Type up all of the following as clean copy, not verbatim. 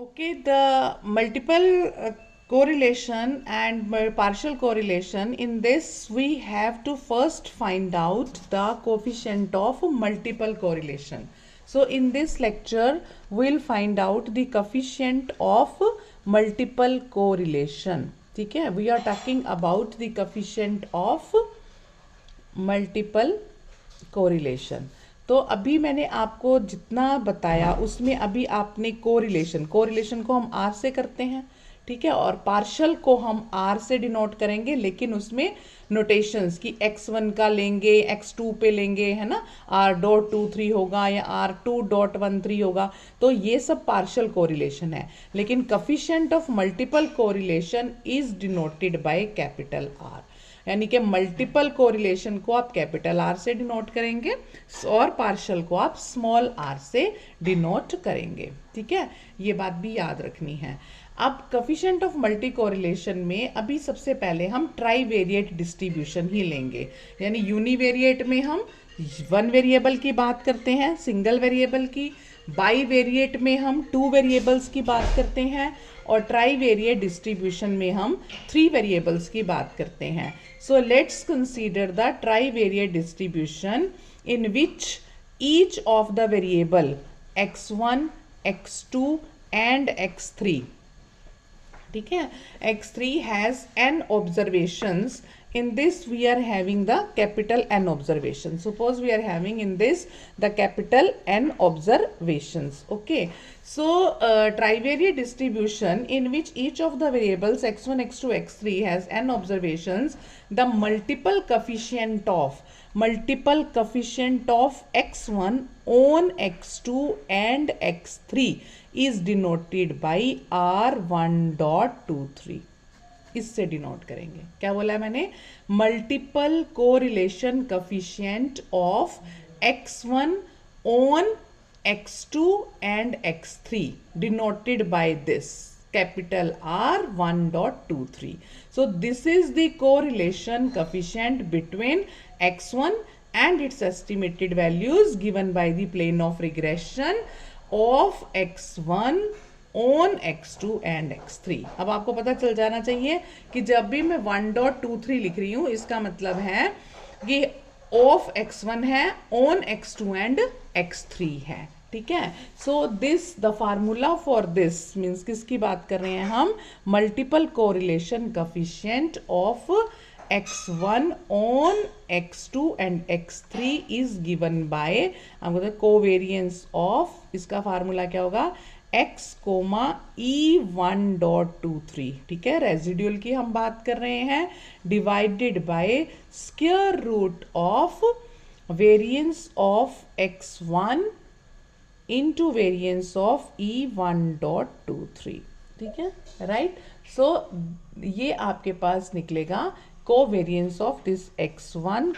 Okay, the multiple correlation and partial correlation. In this, we have to first find out the coefficient of multiple correlation. So, in this lecture, we'll find out the coefficient of multiple correlation. ठीक है, we are talking about the coefficient of multiple correlation. तो अभी मैंने आपको जितना बताया उसमें अभी आपने कोरिलेशन को हम आर से करते हैं, ठीक है, और पार्शल को हम आर से डिनोट करेंगे, लेकिन उसमें नोटेशंस की x1 का लेंगे, x2 पे लेंगे, है ना, r.23 होगा या r2.13 होगा. तो ये सब पार्शल कोरिलेशन है, लेकिन coefficient of multiple correlation is denoted by capital R. यानी कि मल्टीपल कोरिलेशन को आप कैपिटल आर से डिनोट करेंगे और पार्शल को आप स्मॉल आर से डिनोट करेंगे. ठीक है, ये बात भी याद रखनी है. अब कोफिशिएंट ऑफ मल्टी कोरिलेशन में अभी सबसे पहले हम ट्राई वेरिएट डिस्ट्रीब्यूशन ही लेंगे. यानी यूनिवेरिएट में हम वन वेरिएबल की बात करते हैं, सिंगल वेरिएबल की. बाई वेरिएट में हम टू वेरिएबल्स की बात करते हैं, और ट्राई वेरिएट डिस्ट्रीब्यूशन में हम थ्री वेरिएबल्स की बात करते हैं. So let's consider the try variate distribution in which each of the variable x1, x2 and x3, ठीक है, x3 has n observations. In this we are having the capital N observations. Suppose we are having in this the capital N observations. Okay, so trivariate distribution in which each of the variables x1, x2, x3 has n observations. The multiple coefficient of x1 on x2 and x3 is denoted by r1.23. इससे denote करेंगे. क्या बोला है मैंने? Multiple correlation coefficient of x1 on x2 and x3 denoted by this capital R1.23. So this is the correlation coefficient between x1 and its estimated values given by the plane of regression of x1 on x2 and x3. अब आपको पता चल जाना चाहिए कि जब भी मैं 1.23 लिख रही हूं, इसका मतलब है कि ऑफ x1 है, ऑन x2 एंड x3 है. ठीक है, so this the formula for this means किसकी बात कर रहे हैं हम? Multiple correlation coefficient of x1 on x2 and x3 is given by covariance of, इसका फार्मूला क्या होगा? x, E1.23. ठीक है, रेजिड्यूल की हम बात कर रहे हैं, divided by square root of variance of x1 into variance of E1.23. ठीक है, राइट. सो ये आपके पास निकलेगा covariance of this x1,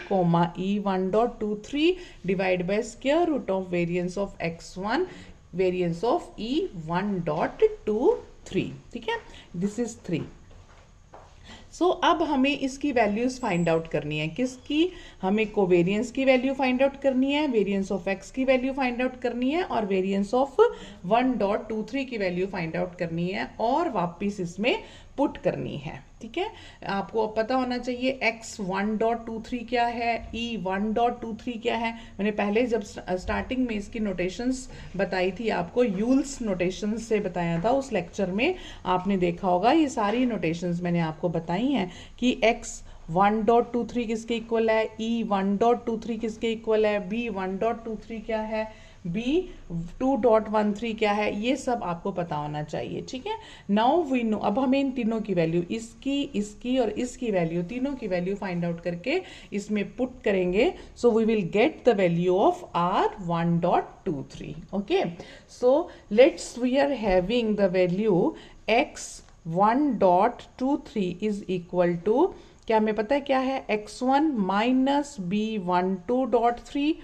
E1.23 divide by square root of variance of x1 variance of E1.23. ठीक है, दिस इज 3. सो अब हमें इसकी वैल्यूज फाइंड आउट करनी है. किसकी? हमें कोवेरियंस की वैल्यू फाइंड आउट करनी है, वेरिएंस ऑफ x की वैल्यू फाइंड आउट करनी है, और वेरिएंस ऑफ 1.23 की वैल्यू फाइंड आउट करनी है, और वापिस इसमें पुट करनी है. ठीक है, आपको पता होना चाहिए x 1.23 क्या है, E 1.23 क्या है. मैंने पहले जब स्टार्टिंग में इसकी नोटेशंस बताई थी आपको, यूल्स नोटेशंस से बताया था, उस लेक्चर में आपने देखा होगा ये सारी नोटेशंस मैंने आपको बताई हैं कि x 1.23 किसके इक्वल है, E 1.23 किसके इक्वल है, B 1.23 क्या है, B 2.13 क्या है, ये सब आपको पता होना चाहिए. ठीक है, नाउ वी नो. अब हमें इन तीनों की वैल्यू, इसकी और इसकी वैल्यू, तीनों की वैल्यू फाइंड आउट करके इसमें पुट करेंगे. So we will get the value of R1.23. Okay, so let's we are having the value x 1.23 is equal to, क्या हमें पता है क्या है? x1 minus B12.3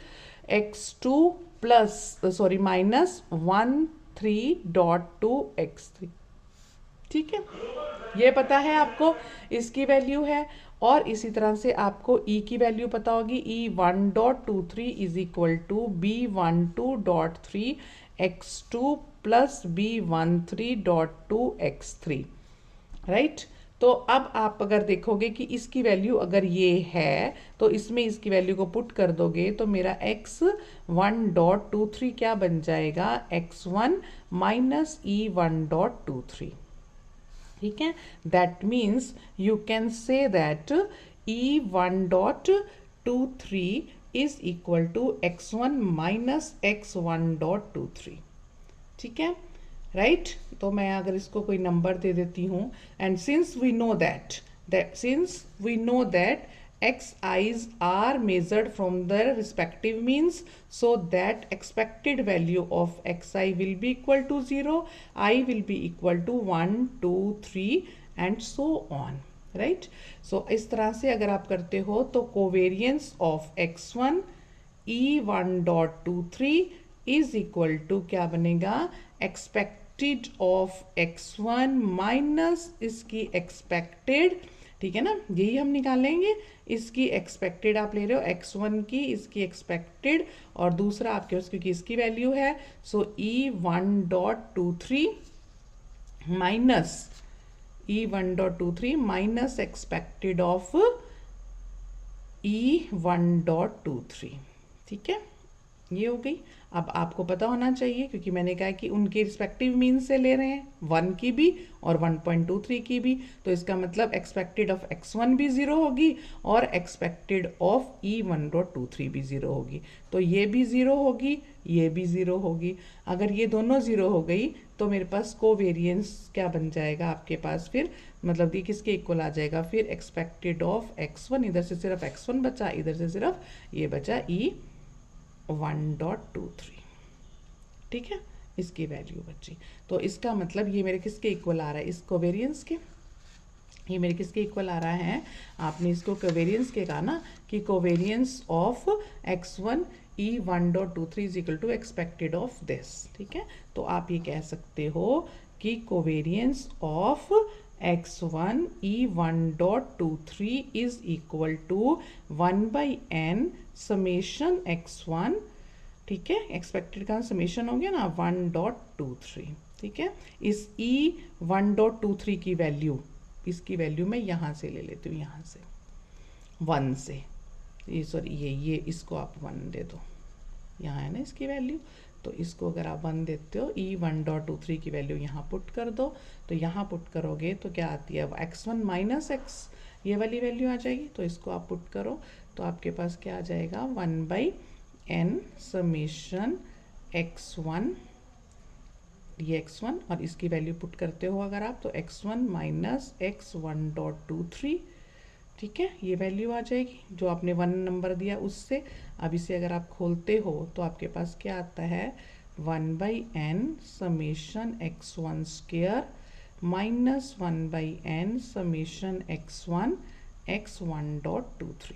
x2 plus minus 13.2 x3. ठीक है, ये पता है आपको, इसकी वैल्यू है. और इसी तरह से आपको E की वैल्यू पता होगी, E1.23 is equal to B12.3 x2 plus B13.2x3, right. तो अब आप अगर देखोगे कि इसकी वैल्यू अगर ये है तो इसमें इसकी वैल्यू को पुट कर दोगे तो मेरा x1.23 क्या बन जाएगा, x1 माइनस E1.23, ठीक है। That means you can say that E1.23 is equal to x1 minus x1.23, ठीक है, राइट। तो मैं अगर इसको कोई नंबर दे देती हूँ, and since we know that xi's are measured from their respective means, so that expected value of xi will be equal to 0, I will be equal to 1, 2, 3 and so on, right? So इस तरह से अगर आप करते हो तो covariance of x1 E1.23 is equal to क्या बनेगा, expected of x1 माइनस इसकी expected, ठीक है ना, यही हम निकालेंगे। इसकी एक्सपेक्टेड आप ले रहे हो x1 की, इसकी एक्सपेक्टेड, और दूसरा आपके पास क्योंकि इसकी वैल्यू है, सो E1.23 minus expected of E1.23, ठीक है, ये हो गई। अब आपको पता होना चाहिए क्योंकि मैंने कहा कि उनके रिस्पेक्टिव मीन से ले रहे हैं, 1 की भी और 1.23 की भी, तो इसका मतलब एक्सपेक्टेड ऑफ x1 भी 0 होगी और एक्सपेक्टेड ऑफ E1.23 भी 0 होगी, तो ये भी 0 होगी, ये भी 0 होगी। अगर ये दोनों 0 हो गई तो मेरे पास कोवेरियंस क्या बन जाएगा आपके पास, फिर मतलब ये किसके इक्वल आ जाएगा, फिर एक्सपेक्टेड ऑफ x1, इधर से सिर्फ x1 बचा, इधर से सिर्फ ये बचा E1.23, ठीक है, इसकी वैल्यू बची। तो इसका मतलब ये मेरे किसके इक्वल आ रहा है, इस कोवेरियंस के, ये मेरे किसके इक्वल आ रहा है, आपने इसको कोवेरियंस के कहा ना कि covariance of x1 E1.23 is equal to expected of this, ठीक है। तो आप ये कह सकते हो कि covariance of x1 E1.23 is equal to 1/n summation x1, ठीक है, एक्सपेक्टेड का समेशन हो गया ना 1.23, ठीक है। इस E1.23 की वैल्यू, इसकी वैल्यू मैं यहाँ से ले लेती हूँ, यहाँ से 1 से, ये सॉरी ये इसको आप 1 दे दो, यहाँ है ना इसकी वैल्यू, तो इसको अगर आप 1 देते हो E1.23 की वैल्यू यहाँ पुट कर दो, तो यहाँ पुट करोगे तो क्या आती है, x1 माइनस x, ये वाली वैल्यू आ जाएगी, तो इसको आप पुट करो तो आपके पास क्या आ जाएगा 1/n समेशन x1, ये x1 और इसकी वैल्यू पुट करते हो अगर आप तो x1 माइनस x1.23, ठीक है, ये वैल्यू आ जाएगी जो आपने 1 नंबर दिया उससे। अब इसे अगर आप खोलते हो तो आपके पास क्या आता है 1/n summation x1 square minus 1/n summation x1 x1.23,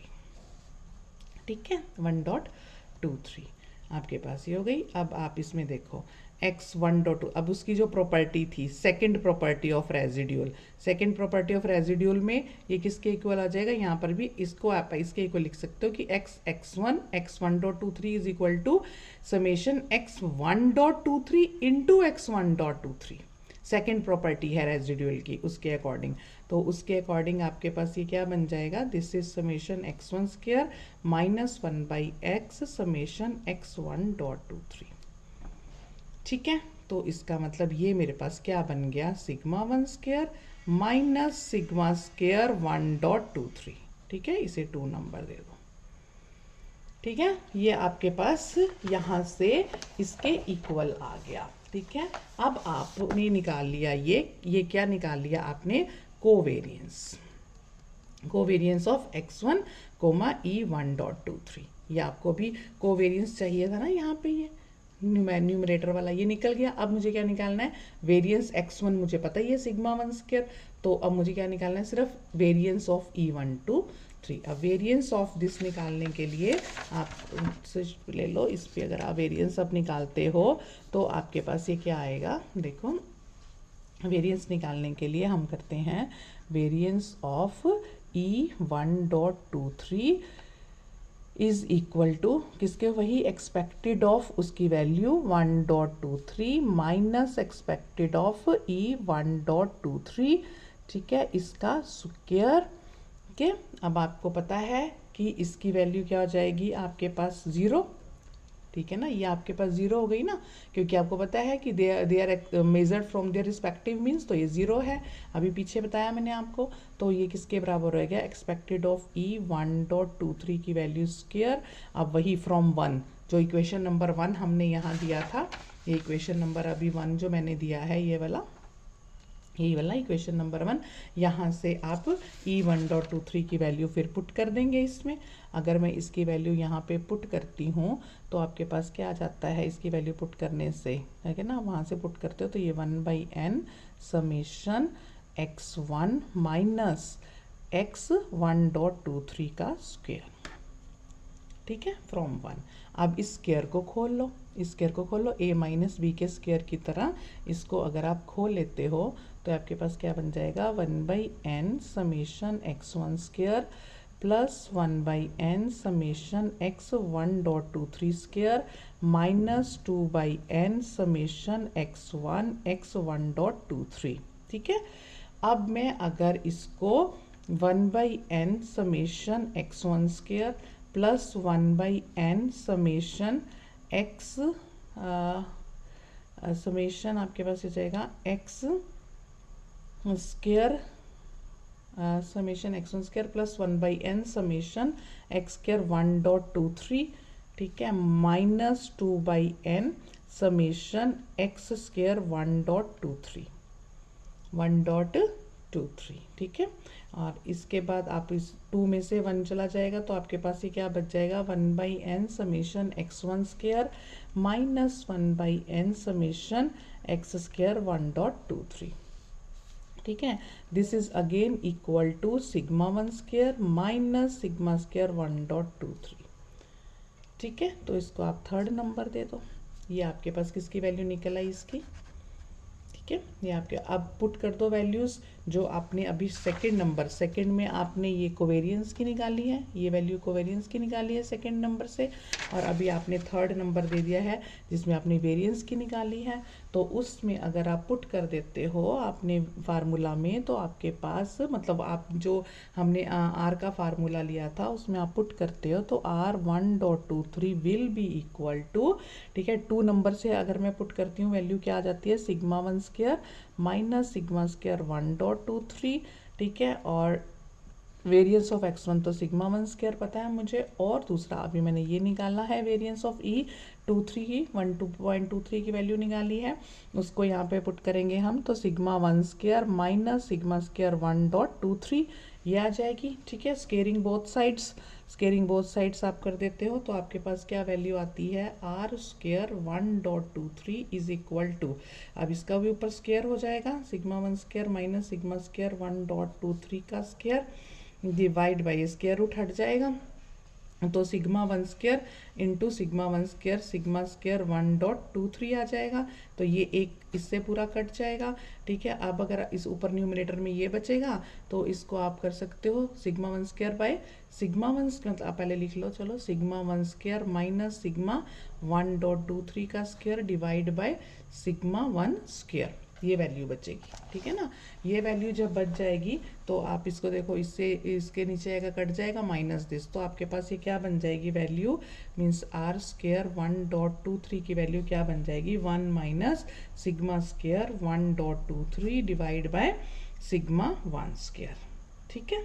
ठीक है, 1.23 आपके पास ये हो गई। अब आप इसमें देखो x1.2, अब उसकी जो प्रॉपर्टी थी second property of residual, second property of residual में ये किसके इक्वल आ जाएगा, यहाँ पर भी इसको आप इसके इक्वल लिख सकते हो कि x1 x1.23 is equal to summation x1.23 into x1.23, second property है रेजिड्यूल की उसके अकॉर्डिंग, तो उसके अकॉर्डिंग आपके पास ये क्या बन जाएगा, this is summation x1 square minus 1/x summation x1.23, ठीक है। तो इसका मतलब ये मेरे पास क्या बन गया, sigma 1 square minus sigma square 1.23, ठीक है, इसे 2 नंबर दे दो, ठीक है, ये आपके पास यहाँ से इसके इक्वल आ गया, ठीक है। अब आपने निकाल लिया ये क्या निकाल लिया आपने, covariance of x1 coma E1.23, ये आपको भी कोवेरियंस चाहिए था ना, यहाँ पे ये न्यूमरेटर वाला ये निकल गया। अब मुझे क्या निकालना है, वेरियंस x1 मुझे पता ही है सिग्मा 1 स्क्वायर, तो अब मुझे क्या निकालना है, सिर्फ वेरियंस ऑफ E1.23। अब वेरियंस ऑफ दिस निकालने के लिए आप ले लो, इस पर अगर आप वेरियंस अब निकालते हो तो आपके पास ये क्या आएगा, देखो वेरियंस निकालने के लिए हम करते हैं variance of E1.23 is equal to किसके, वही एक्सपेक्टेड ऑफ उसकी value 1.23 minus expected of E 1.23, ठीक है, इसका स्क्वायर के। अब आपको पता है कि इसकी वैल्यू क्या हो जाएगी आपके पास 0, ठीक है ना, ये आपके पास 0 हो गई ना, क्योंकि आपको पता है कि they are measured from their respective means, तो ये 0 है, अभी पीछे बताया मैंने आपको। तो ये किसके बराबर हो गया, एक्सपेक्टेड ऑफ ई 1.23 की वैल्यू स्क्वायर। अब वही फ्रॉम 1, जो इक्वेशन नंबर 1 हमने यहाँ दिया था, ये इक्वेशन नंबर अभी 1 जो मैंने दिया है, ये वाला इक्वेशन नंबर 1, यहाँ से आप ई 1.23 की वैल्यू फिर पुट कर देंगे इसमें। अगर मैं इसकी वैल्यू यहाँ पे पुट करती हूँ तो आपके पास क्या आ जाता है, इसकी वैल्यू पुट करने से, ठीक है ना, वहाँ से पुट करते हो तो ये 1/n summation x1 minus x 1.23 का स्क्वायर, ठीक है, फ्रॉम 1। अब इस स्क्वायर को खोल लो, इस स्क्वायर को खोल लो, a माइनस बी के स्क्वायर की तरह इसको अगर आप खोल लेते हो तो आपके पास क्या बन जाएगा, 1/n summation x1 square plus 1/n summation x 1.23 square minus 2/n summation x1 x 1.23, ठीक है। अब मैं अगर इसको 1/n summation x1 square plus 1/n summation x summation आपके पास हो जाएगा x square summation x1 square plus 1/n summation x square 1.23, ठीक है, minus 2/n summation x square 1.23, ठीक है। और इसके बाद आप इस 2 में से 1 चला जाएगा तो आपके पास ये क्या बच जाएगा, 1/n summation x1 square minus 1/n summation x square 1.23, ठीक है। This is again equal to sigma 1 square minus sigma square 1.23, ठीक है। तो इसको आप थर्ड नंबर दे दो, ये आपके पास किसकी वैल्यू निकल आई इसकी, ठीक है, ये आपके। अब पुट कर दो वैल्यूज़ जो आपने अभी सेकंड में आपने ये कोवेरियंस की निकाली है, ये वैल्यू कोवेरियंस की निकाली है सेकंड नंबर से, और अभी आपने थर्ड नंबर दे दिया है जिसमें आपने वेरियंस की निकाली है। तो उसमें अगर आप पुट कर देते हो आपने फार्मूला में, तो आपके पास मतलब आप जो हमने आर का फार्मूला लिया था उसमें आप पुट करते हो तो R 1.23 will be equal to, ठीक है, 2 नंबर से अगर मैं पुट करती हूँ वैल्यू क्या आ जाती है, sigma 1 square minus sigma square 1.23, ठीक है, और वेरियंस ऑफ x1 तो सिग्मा 1 स्क्वायर पता है मुझे, और दूसरा अभी मैंने ये निकाला है वेरियंस ऑफ ई 23 की 12.23 की वैल्यू निकाली है, उसको यहाँ पे पुट करेंगे हम तो sigma 1 square minus sigma square 1.23 ये आ जाएगी, ठीक है। स्केयरिंग बोथ साइड्स आप कर देते हो तो आपके पास क्या वैल्यू आती है, R square 1.23 is equal to, अब इसका भी ऊपर स्क्वायर हो जाएगा, sigma 1 square minus sigma square 1.23 का square divide by square root हट जाएगा, तो sigma 1 square into sigma 1 square sigma square 1.23 आ जाएगा, तो ये एक इससे पूरा कट जाएगा, ठीक है। अब अगर इस ऊपर न्यूमरेटर में ये बचेगा तो इसको आप कर सकते हो sigma 1 square by sigma 1 square, मतलब आप पहले लिख लो, चलो, सिग्मा 1 स्क्वायर माइनस सिग्मा 1.23 का square divide by sigma 1 square, ये वैल्यू बचेगी, ठीक है ना। ये वैल्यू जब बच जाएगी तो आप इसको देखो, इससे इसके नीचे आएगा कट जाएगा माइनस दिस, तो आपके पास ये क्या बन जाएगी वैल्यू, मीन्स आर स्क्वायर 1.23 की वैल्यू क्या बन जाएगी, 1 minus sigma square 1.23 divide by sigma 1 square, ठीक है,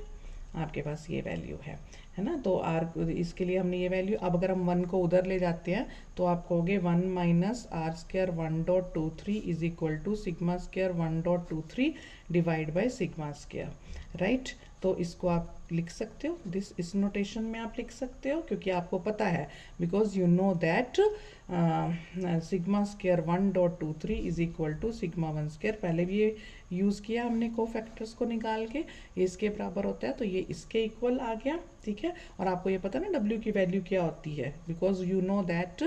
आपके पास ये वैल्यू है ना। तो आर इसके लिए हमने ये वैल्यू, अब अगर हम 1 को उधर ले जाते हैं तो आप कहोगे 1 minus R square 1.23 is equal to sigma square 1.23 divide by sigma square, right. तो इसको आप लिख सकते हो, इस नोटेशन में आप लिख सकते हो, क्योंकि आपको पता है, because you know that sigma square 1.23 is equal to sigma 1 square, पहले भी ये यूज़ किया हमने कोफैक्टर्स को निकाल के, ये इसके बराबर होता है तो ये इसके इक्वल आ गया, ठीक है। और आपको ये पता ना W की वैल्यू क्या होती है, बिकॉज यू नो दैट,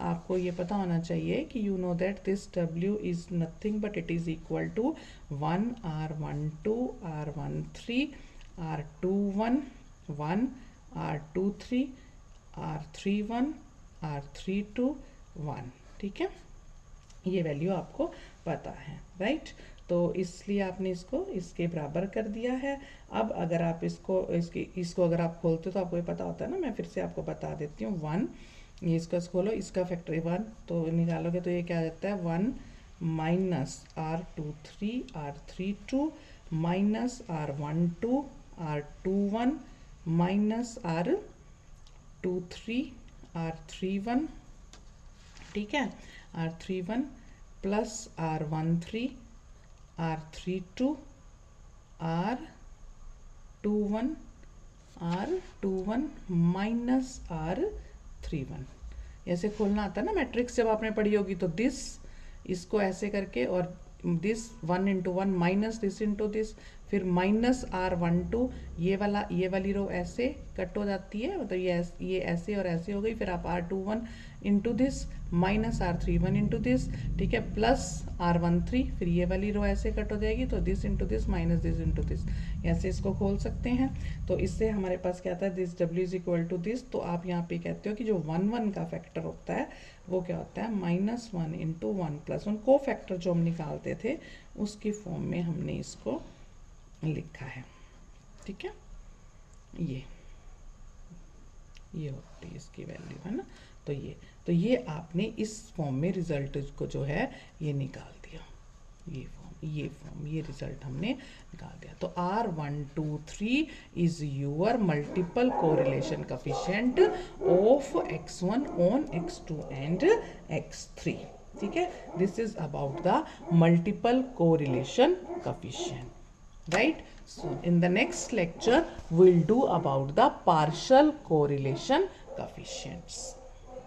आपको ये पता होना चाहिए कि you know that this W is nothing but it is equal to 1 R12 R13 R21 1 R23 R31, R32, 1, ठीक है, ये वैल्यू आपको पता है, राइट। तो इसलिए आपने इसको इसके बराबर कर दिया है। अब अगर आप इसको अगर आप खोलते हो तो आपको ये पता होता है ना, मैं फिर से आपको बता देती हूँ। 1, ये इसका खोलो, इसका फैक्टर 1 तो निकालोगे तो ये क्या आ जाता है 1 minus R23 R32 minus R12 R21 minus R23 R31, ठीक है, R31 plus R13 R32 R21 minus R31। ऐसे खोलना आता है ना मैट्रिक्स, जब आपने पढ़ी होगी तो दिस, इसको ऐसे करके, और this 1 into 1 minus this into this, फिर माइनस R12, ये वाली रो ऐसे कट हो जाती है, मतलब ये ऐसे और ऐसे हो गई, फिर आप R21 into this minus R31 into this, ठीक है, प्लस R13, फिर ये वाली रो ऐसे कट हो जाएगी, तो this into this minus this into this, ऐसे इसको खोल सकते हैं। तो इससे हमारे पास क्या आता है, this W is equal to this. तो आप यहाँ पे कहते हो कि जो 1 का फैक्टर होता है वो क्या होता है -1 इंटू 1 प्लस 1, को फैक्टर जो हम निकालते थे उसकी फॉर्म में हमने इसको लिखा है, ठीक है, ये होती है इसकी वैल्यू, है ना। तो ये आपने इस फॉर्म में रिजल्ट को जो है ये निकाल दिया, ये रिजल्ट हमने निकाल दिया। तो R123 is your multiple correlation coefficient of x1 on x2 and x3, ठीक है। This is about the multiple correlation coefficient, right? So in the next lecture we'll do about the partial correlation coefficients.